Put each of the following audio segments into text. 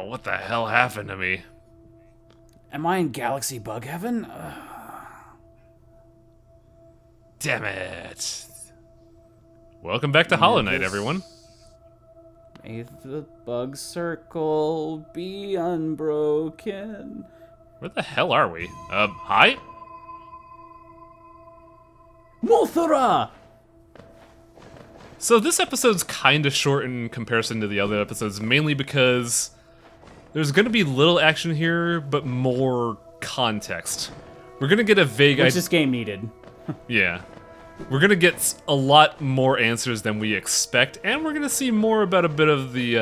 Oh, what the hell happened to me? Am I in Galaxy Bug Heaven? Damn it. Welcome back to Hollow Knight, everyone. May the bug circle be unbroken. Where the hell are we? Hi? Mothra! So this episode's kind of short in comparison to the other episodes, mainly because there's going to be little action here, but more context. We're going to get a vague idea. Which this game needed. Yeah. We're going to get a lot more answers than we expect, and we're going to see more about a bit of the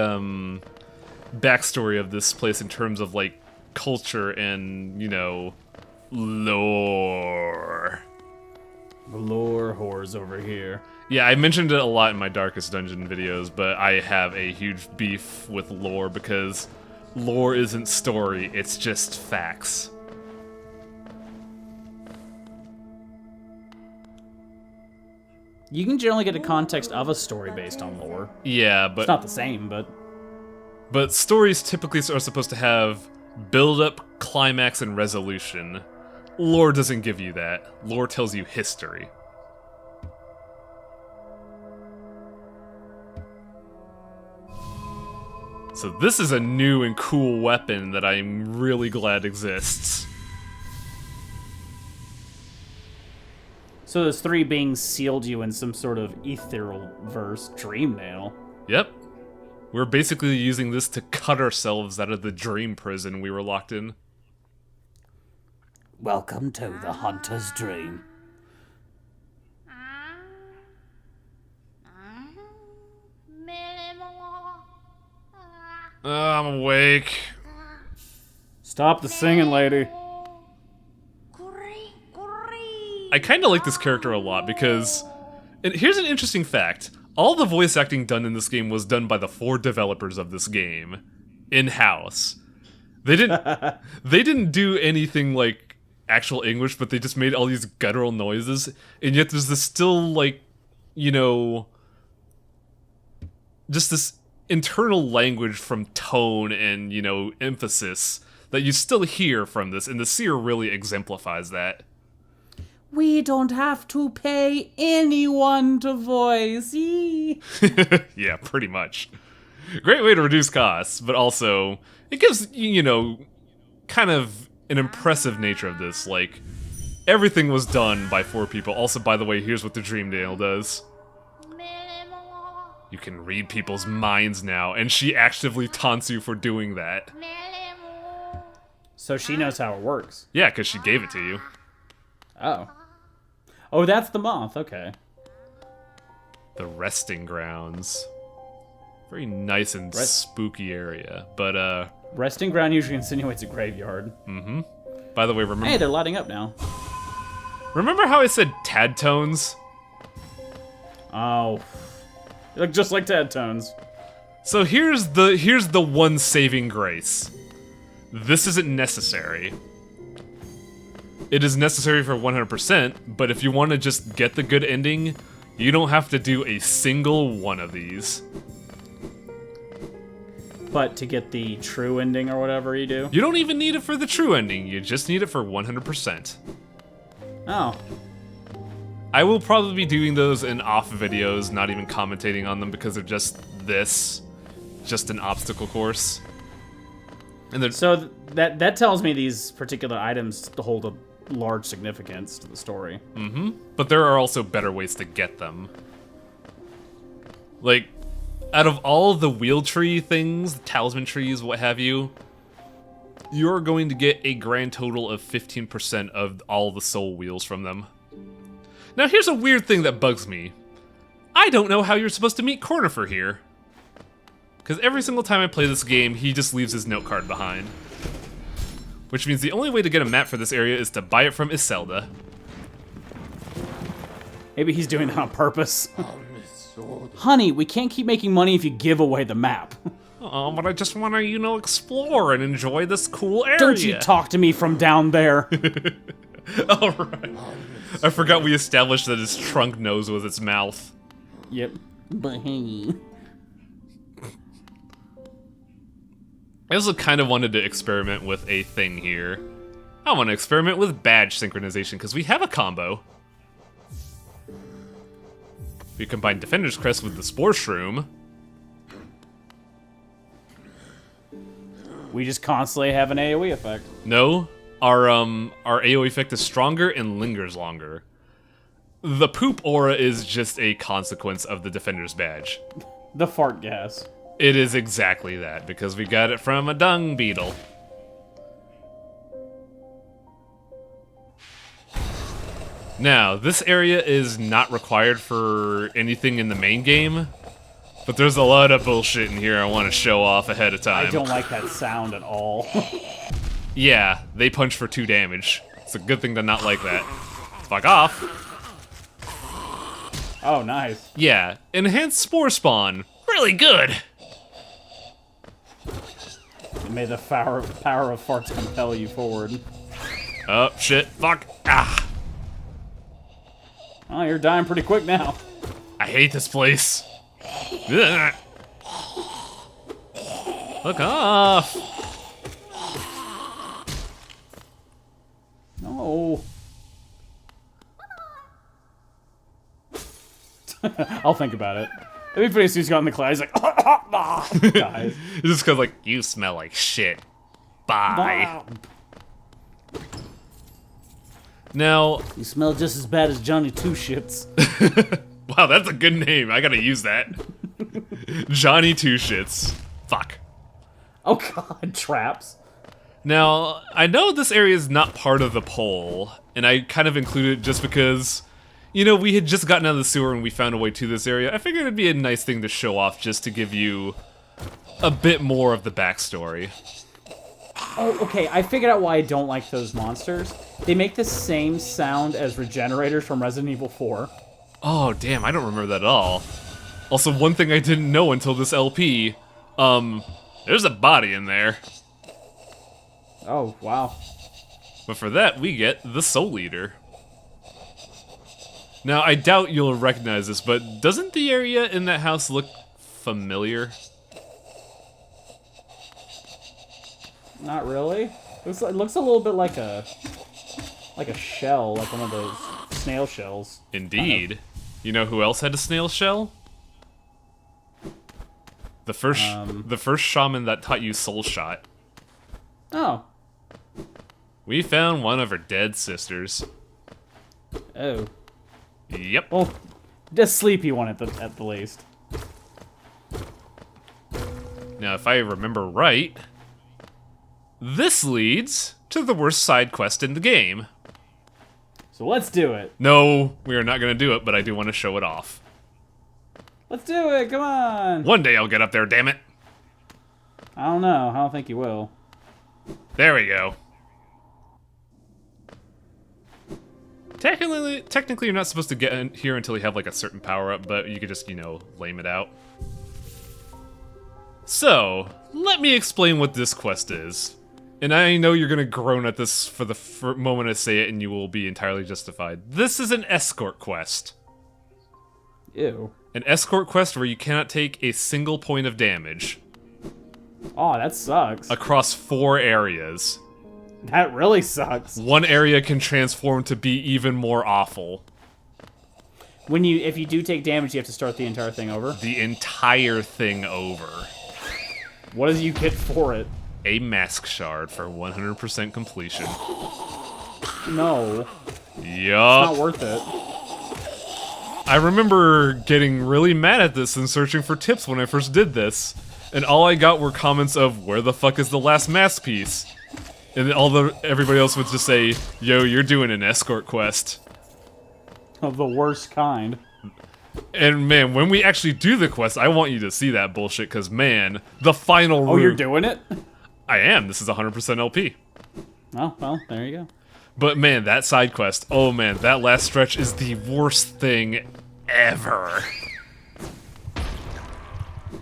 backstory of this place in terms of, like, culture and, you know, lore. Lore whores over here. Yeah, I mentioned it a lot in my Darkest Dungeon videos, but I have a huge beef with lore because lore isn't story, it's just facts. You can generally get a context of a story based on lore. Yeah, but It's not the same, but... But stories typically are supposed to have build-up, climax, and resolution. Lore doesn't give you that. Lore tells you history. So this is a new and cool weapon that I'm really glad exists. So those three beings sealed you in some sort of ethereal verse dream nail. Yep. We're basically using this to cut ourselves out of the dream prison we were locked in. Welcome to the Hunter's Dream. I'm awake. Stop the singing, lady. I kind of like this character a lot because... And here's an interesting fact. All the voice acting done in this game was done by the 4 developers of this game. In-house. They didn't do anything like actual English, but they just made all these guttural noises. And yet there's this still, like, you know... just this internal language from tone and, you know, emphasis that you still hear from this. And the Seer really exemplifies that. We don't have to pay anyone to voice. Yeah, pretty much. Great way to reduce costs, but also it gives, you know, kind of an impressive nature of this. Like, everything was done by 4 people. Also, by the way, here's what the Dream Nail does. You can read people's minds now, and she actively taunts you for doing that. So she knows how it works. Yeah, because she gave it to you. Oh. Oh, that's the moth. Okay. The resting grounds. Very nice and spooky area, but Resting ground usually insinuates a graveyard. Mm-hmm. By the way, remember... Hey, they're lighting up now. Remember how I said tad tones? Oh. They look just like Tad Tones. So here's the one saving grace. This isn't necessary. It is necessary for 100%, but if you want to just get the good ending, you don't have to do a single one of these. But to get the true ending or whatever you do? You don't even need it for the true ending, you just need it for 100%. Oh. I will probably be doing those in off videos, not even commentating on them because they're just just an obstacle course. And so that tells me these particular items hold a large significance to the story. Mm-hmm. But there are also better ways to get them. Like, out of all the wheel tree things, the talisman trees, what have you, you're going to get a grand total of 15% of all the soul wheels from them. Now here's a weird thing that bugs me. I don't know how you're supposed to meet Cornifer here. Because every single time I play this game, he just leaves his note card behind. Which means the only way to get a map for this area is to buy it from Iselda. Maybe he's doing that on purpose. Honey, we can't keep making money if you give away the map. Oh, but I just want to, you know, explore and enjoy this cool area. Don't you talk to me from down there. Alright. I forgot we established that his trunk nose was its mouth. Yep. But hey. I also kind of wanted to experiment with a thing here. I want to experiment with badge synchronization, because we have a combo. We combine Defender's Crest with the Spore Shroom. We just constantly have an AoE effect. No, our AoE effect is stronger and lingers longer. The poop aura is just a consequence of the Defender's badge. The fart gas. It is exactly that, because we got it from a dung beetle. Now, this area is not required for anything in the main game, but there's a lot of bullshit in here I want to show off ahead of time. I don't like that sound at all. Yeah, they punch for 2 damage. It's a good thing to not like that. Fuck off. Oh, nice. Yeah, enhanced spore spawn. Really good. May the power of farts compel you forward. Oh, shit. Fuck. Ah. Oh, you're dying pretty quick now. I hate this place. Ugh. Fuck off. No. I'll think about it. It'd be funny if he's got in the clouds, he's like, dies. It's just because, like, you smell like shit. Bye. Now... You smell just as bad as Johnny Two Shits. Wow, that's a good name. I gotta use that. Johnny Two Shits. Fuck. Oh god, traps. Now, I know this area is not part of the poll, and I kind of included it just because, you know, we had just gotten out of the sewer and we found a way to this area. I figured it'd be a nice thing to show off just to give you a bit more of the backstory. Oh, okay, I figured out why I don't like those monsters. They make the same sound as regenerators from Resident Evil 4. Oh, damn, I don't remember that at all. Also, one thing I didn't know until this LP, there's a body in there. Oh, wow. But for that, we get the Soul Eater. Now, I doubt you'll recognize this, but doesn't the area in that house look familiar? Not really. It looks a little bit like a shell, like one of those snail shells. Indeed. Kind You know who else had a snail shell? The first shaman that taught you Soul Shot. Oh. We found one of her dead sisters. Oh. Yep. Well, just sleepy one at the least. Now, if I remember right, this leads to the worst side quest in the game. So let's do it. No, we are not going to do it, but I do want to show it off. Let's do it, come on! One day I'll get up there, damn it. I don't know, I don't think you will. There we go. Technically you're not supposed to get in here until you have like a certain power up, but you could just, you know, lame it out. So, let me explain what this quest is. And I know you're gonna groan at this for the moment I say it, and you will be entirely justified. This is an escort quest. Ew. An escort quest where you cannot take a single point of damage. Oh, that sucks. Across 4 areas. That really sucks. One area can transform to be even more awful. If you do take damage, you have to start the entire thing over? The entire thing over. What do you get for it? A mask shard for 100% completion. No. Yup. It's not worth it. I remember getting really mad at this and searching for tips when I first did this. And all I got were comments of, where the fuck is the last mask piece? And then everybody else would just say, yo, you're doing an escort quest. Of the worst kind. And man, when we actually do the quest, I want you to see that bullshit, because man, the final room... Oh, you're doing it? I am. This is 100% LP. Oh, well, there you go. But man, that side quest, oh man, that last stretch is the worst thing ever.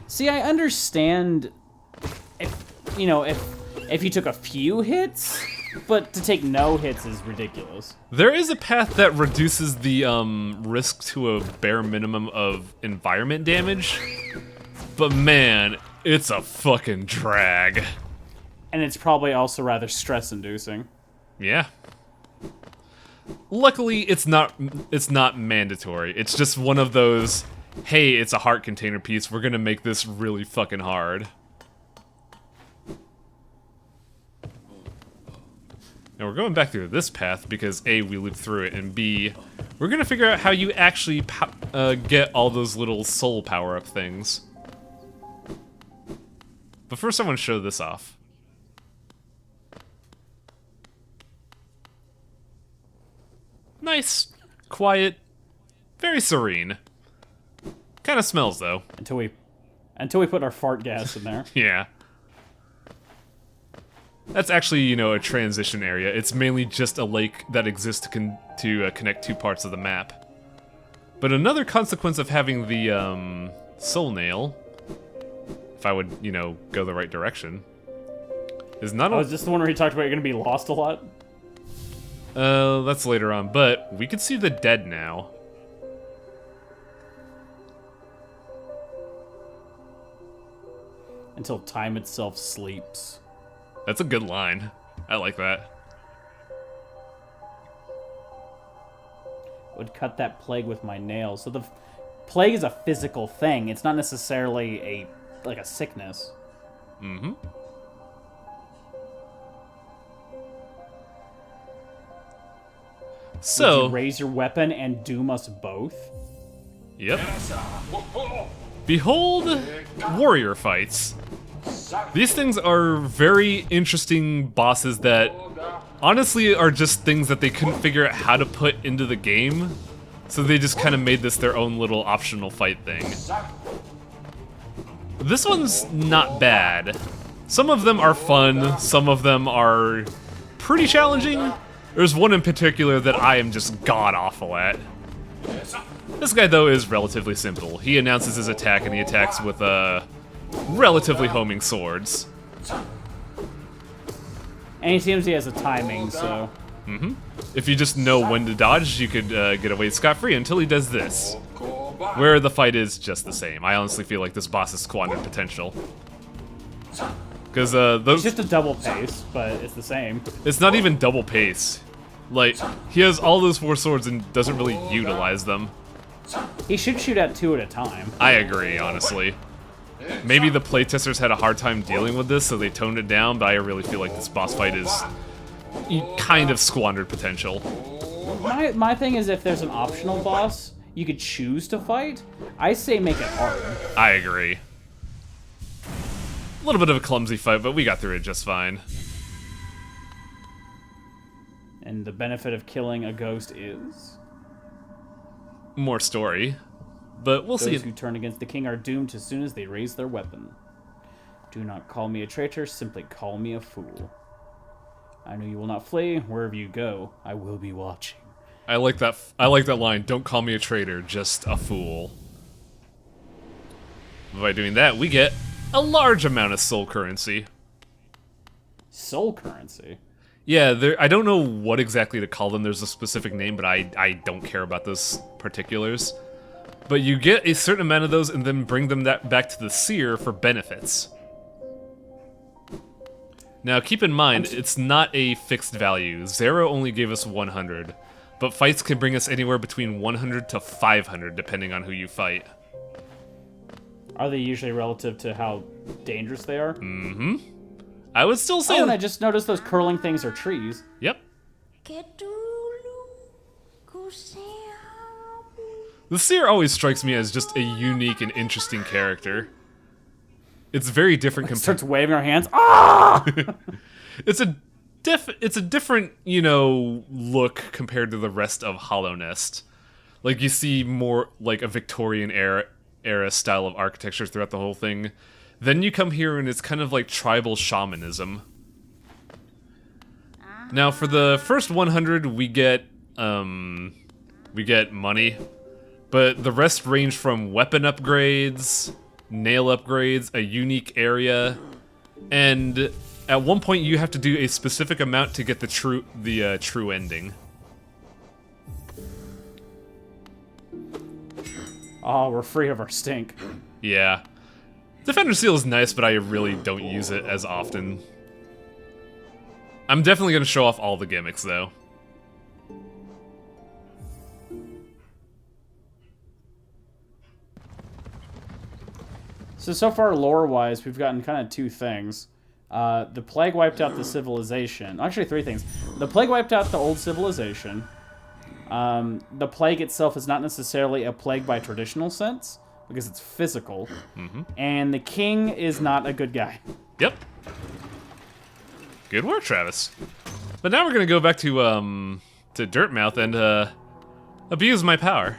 See, I understand if you took a few hits, but to take no hits is ridiculous. There is a path that reduces the risk to a bare minimum of environment damage, but man, it's a fucking drag. And it's probably also rather stress-inducing. Yeah. Luckily, it's not mandatory. It's just one of those, hey, it's a heart container piece. We're gonna make this really fucking hard. Now we're going back through this path because A, we looped through it, and B, we're gonna figure out how you actually get all those little soul power-up things. But first I want to show this off. Nice, quiet, very serene. Kind of smells though. Until we put our fart gas in there. Yeah. That's actually, you know, a transition area. It's mainly just a lake that exists to connect two parts of the map. But another consequence of having the soul nail, if I would, you know, go the right direction, is not. Oh, is this the one where he talked about you're gonna be lost a lot? That's later on, but we can see the dead now. Until time itself sleeps. That's a good line. I like that. Would cut that plague with my nails. So the plague is a physical thing. It's not necessarily like a sickness. Mm-hmm. So, would you raise your weapon and doom us both? Yep. Behold, warrior fights. These things are very interesting bosses that honestly are just things that they couldn't figure out how to put into the game, so they just kind of made this their own little optional fight thing. This one's not bad. Some of them are fun, some of them are pretty challenging. There's one in particular that I am just god-awful at. This guy, though, is relatively simple. He announces his attack, and he attacks with, relatively homing swords. And he seems he has a timing, so... Mm-hmm. If you just know when to dodge, you could get away scot-free until he does this. Where the fight is just the same. I honestly feel like this boss has squandered potential. Because, those... It's just a double pace, but it's the same. It's not even double pace. Like, he has all those 4 swords and doesn't really utilize them. He should shoot at 2 at a time. I agree, honestly. Maybe the playtesters had a hard time dealing with this, so they toned it down, but I really feel like this boss fight is kind of squandered potential. My thing is, if there's an optional boss you could choose to fight, I say make it hard. I agree. A little bit of a clumsy fight, but we got through it just fine. And the benefit of killing a ghost is? More story. But we'll see. Those who turn against the king are doomed as soon as they raise their weapon. Do not call me a traitor, simply call me a fool. I know you will not flee. Wherever you go, I will be watching. I like that line. Don't call me a traitor, just a fool. By doing that, we get a large amount of soul currency. Soul currency? Yeah, I don't know what exactly to call them. There's a specific name, but I don't care about those particulars. But you get a certain amount of those and then bring them back to the Seer for benefits. Now, keep in mind, it's not a fixed value. Zero only gave us 100, but fights can bring us anywhere between 100 to 500, depending on who you fight. Are they usually relative to how dangerous they are? Mm-hmm. I would still say... Oh, and I just noticed those curling things are trees. Yep. The Seer always strikes me as just a unique and interesting character. It's very different compared... Starts waving our hands. Ah! It's a different, you know, look compared to the rest of Hollow Nest. Like, you see more like a Victorian era style of architecture throughout the whole thing. Then you come here and it's kind of like tribal shamanism. Now, for the first 100, we get money, but the rest range from weapon upgrades, nail upgrades, a unique area, and at one point you have to do a specific amount to get the true ending. Oh, we're free of our stink. Yeah. Defender Seal is nice, but I really don't use it as often. I'm definitely going to show off all the gimmicks, though. So far, lore-wise, we've gotten kind of two things. The plague wiped out the civilization. Actually, three things. The plague wiped out the old civilization. The plague itself is not necessarily a plague by traditional sense, because it's physical. Mm-hmm. And the king is not a good guy. Yep. Good work, Travis. But now we're going to go back to Dirtmouth and abuse my power.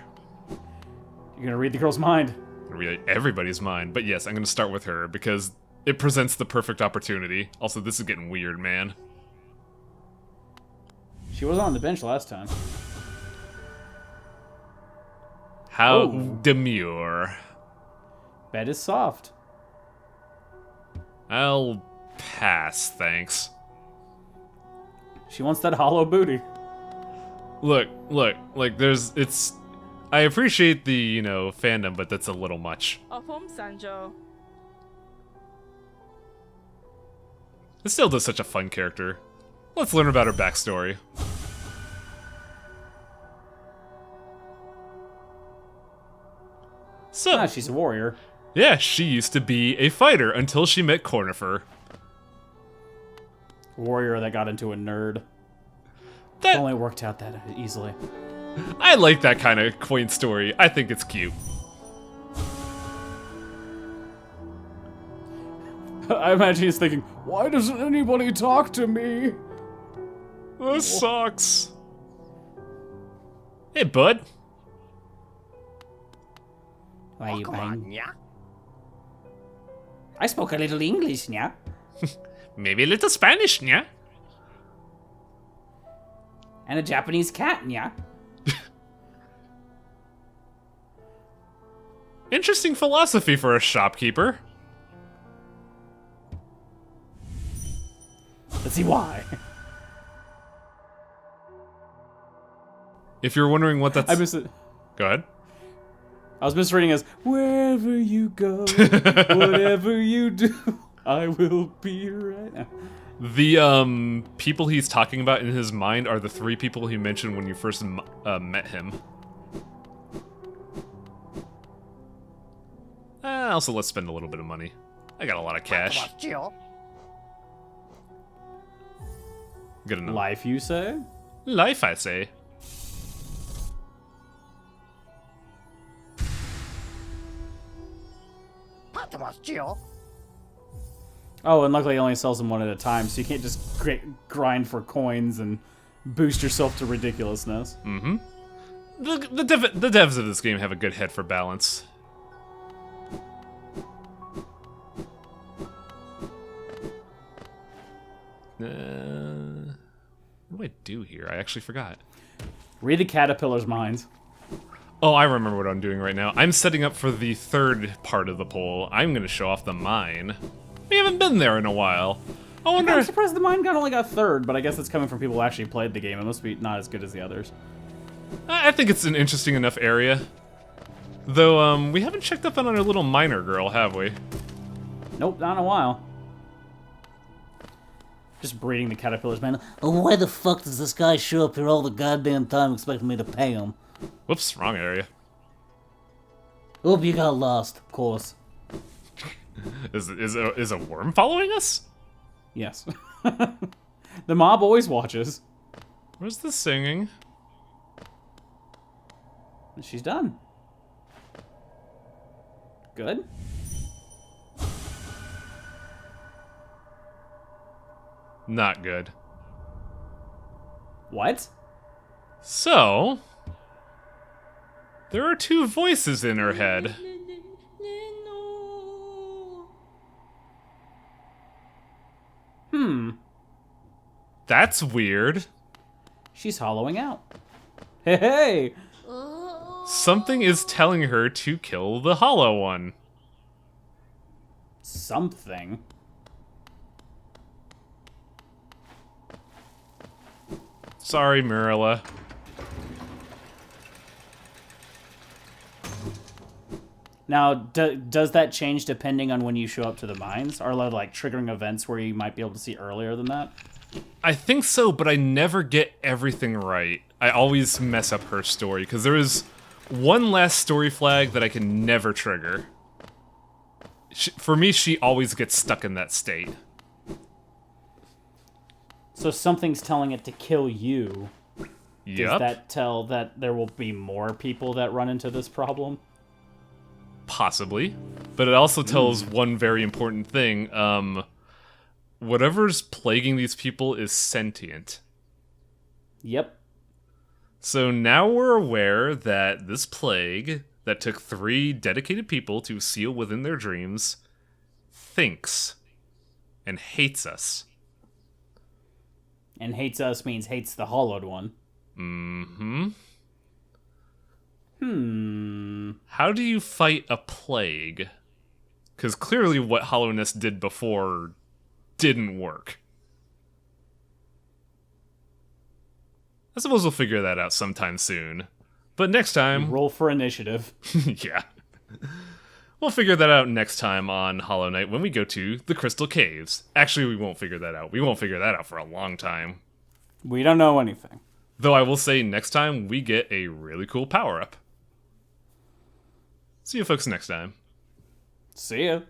You're going to read the girl's mind. Read everybody's mind. But yes, I'm going to start with her, because it presents the perfect opportunity. Also, this is getting weird, man. She wasn't on the bench last time. How demure. Bed is soft. I'll pass, thanks. She wants that hollow booty. Look, like it's... I appreciate the, fandom, but that's a little much. Sanjo. It still does such a fun character. Let's learn about her backstory. So, She's a warrior. yeah, she used to be a fighter until she met Cornifer. Warrior that got into a nerd. That, It only worked out that easily. I like that kind of quaint story. I think it's cute. I imagine he's thinking, why doesn't anybody talk to me? This sucks. Hey, bud. Why are you buying? I spoke a little English, yeah. Maybe a little Spanish, yeah? And a Japanese cat, yeah. Interesting philosophy for a shopkeeper. Let's see why. If you're wondering what that's... I miss it. Go ahead. I was misreading as, wherever you go, whatever you do, I will be right now. The people he's talking about in his mind are the three people he mentioned when you first met him. Also, let's spend a little bit of money. I got a lot of cash. Good enough. Life, you say? Life, I say. Oh, and luckily he only sells them one at a time, so you can't just grind for coins and boost yourself to ridiculousness. Mm-hmm. The devs of this game have a good head for balance. What do I do here? I actually forgot. Read the caterpillar's minds. Oh, I remember what I'm doing right now. I'm setting up for the third part of the poll. I'm going to show off the mine. We haven't been there in a while. I wonder... I'm surprised the mine gun only got third, but I guess it's coming from people who actually played the game. It must be not as good as the others. I think it's an interesting enough area. Though, we haven't checked up on our little miner girl, have we? Nope, not in a while. Just breeding the caterpillars, man. Oh, why the fuck does this guy show up here all the goddamn time expecting me to pay him? Whoops, wrong area. Hope you got lost, of course. Is a worm following us? Yes. The mob always watches. Where's the singing? She's done. Good. Not good. What? So... there are two voices in her head. That's weird. She's hollowing out. Hey, hey! Something is telling her to kill the hollow one. Something. Sorry, Mirella. Now, does that change depending on when you show up to the mines? Are there, like, triggering events where you might be able to see earlier than that? I think so, but I never get everything right. I always mess up her story, because there is one last story flag that I can never trigger. For me, she always gets stuck in that state. So something's telling it to kill you. Yep. Does that tell that there will be more people that run into this problem? Possibly. But it also tells one very important thing. Whatever's plaguing these people is sentient. Yep. So now we're aware that this plague that took 3 dedicated people to seal within their dreams thinks and hates us. And hates us means hates the hollowed one. How do you fight a plague? Because clearly what Hollowness did before didn't work. I suppose we'll figure that out sometime soon. But next time... Roll for initiative. Yeah. We'll figure that out next time on Hollow Knight when we go to the Crystal Caves. Actually, we won't figure that out. We won't figure that out for a long time. We don't know anything. Though I will say next time we get a really cool power-up. See you folks next time. See ya.